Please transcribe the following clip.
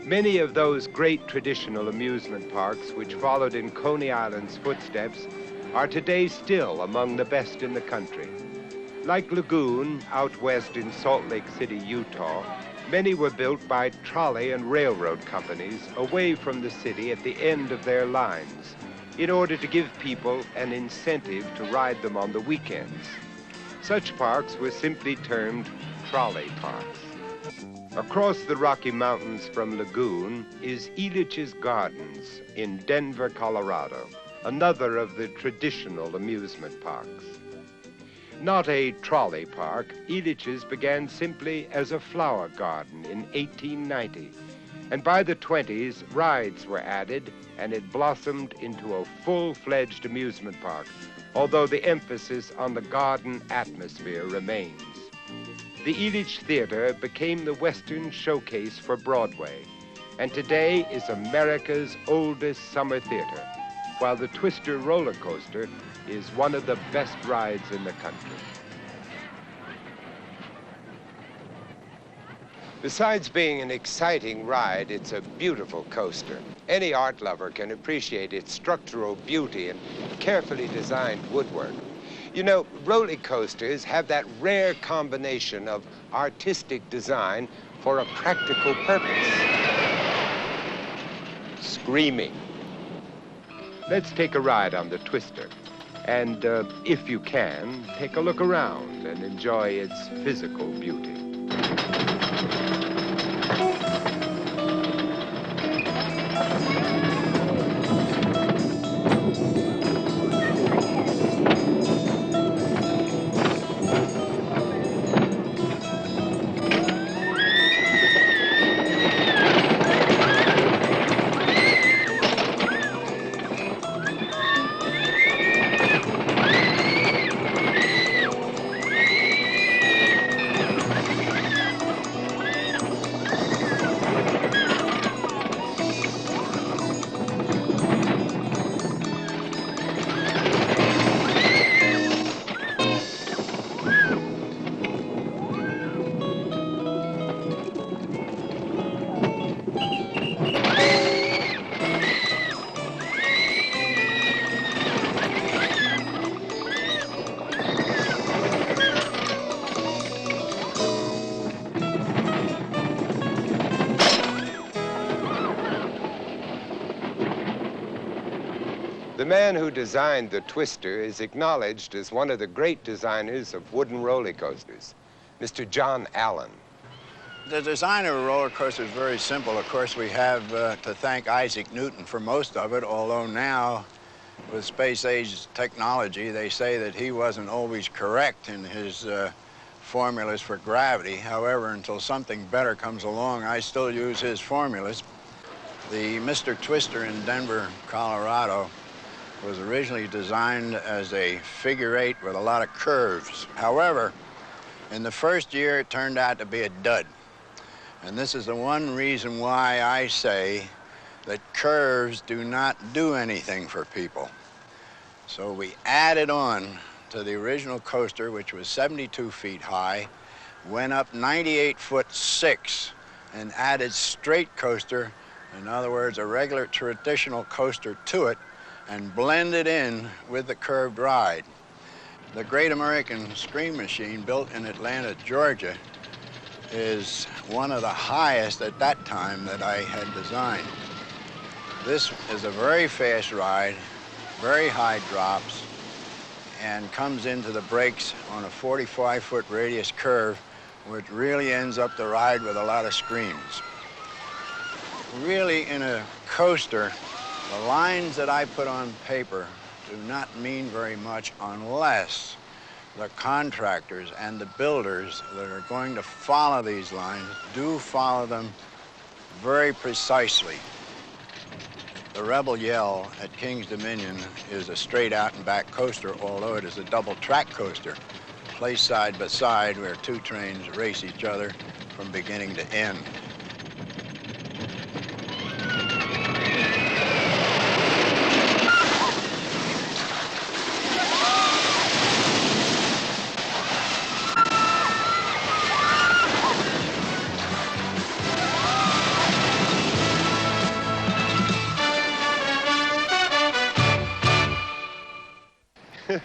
Many of those great traditional amusement parks which followed in Coney Island's footsteps are today still among the best in the country. Like Lagoon, out west in Salt Lake City, Utah, many were built by trolley and railroad companies away from the city at the end of their lines in order to give people an incentive to ride them on the weekends. Such parks were simply termed trolley parks. Across the Rocky Mountains from Lagoon is Elitch's Gardens in Denver, Colorado, another of the traditional amusement parks. Not a trolley park, Elitch's began simply as a flower garden in 1890. And by the 20s, rides were added and it blossomed into a full-fledged amusement park, although the emphasis on the garden atmosphere remains. The Elitch Theater became the Western showcase for Broadway, and today is America's oldest summer theater, while the Twister roller coaster is one of the best rides in the country. Besides being an exciting ride, it's a beautiful coaster. Any art lover can appreciate its structural beauty and carefully designed woodwork. You know, roller coasters have that rare combination of artistic design for a practical purpose. Screaming. Let's take a ride on the Twister. And if you can, take a look around and enjoy its physical beauty. The man who designed the Twister is acknowledged as one of the great designers of wooden roller coasters, Mr. John Allen. The design of a roller coaster is very simple. Of course, we have to thank Isaac Newton for most of it, although now, with space-age technology, they say that he wasn't always correct in his formulas for gravity. However, until something better comes along, I still use his formulas. The Mr. Twister in Denver, Colorado, was originally designed as a figure-8 with a lot of curves. However, in the first year, it turned out to be a dud. And this is the one reason why I say that curves do not do anything for people. So we added on to the original coaster, which was 72 feet high, went up 98'6", and added straight coaster, in other words, a regular traditional coaster to it, and blended in with the curved ride. The Great American Scream Machine, built in Atlanta, Georgia, is one of the highest at that time that I had designed. This is a very fast ride, very high drops, and comes into the brakes on a 45-foot radius curve, which really ends up the ride with a lot of screams. Really, in a coaster, the lines that I put on paper do not mean very much unless the contractors and the builders that are going to follow these lines do follow them very precisely. The Rebel Yell at King's Dominion is a straight out and back coaster, although it is a double track coaster, placed side by side where two trains race each other from beginning to end.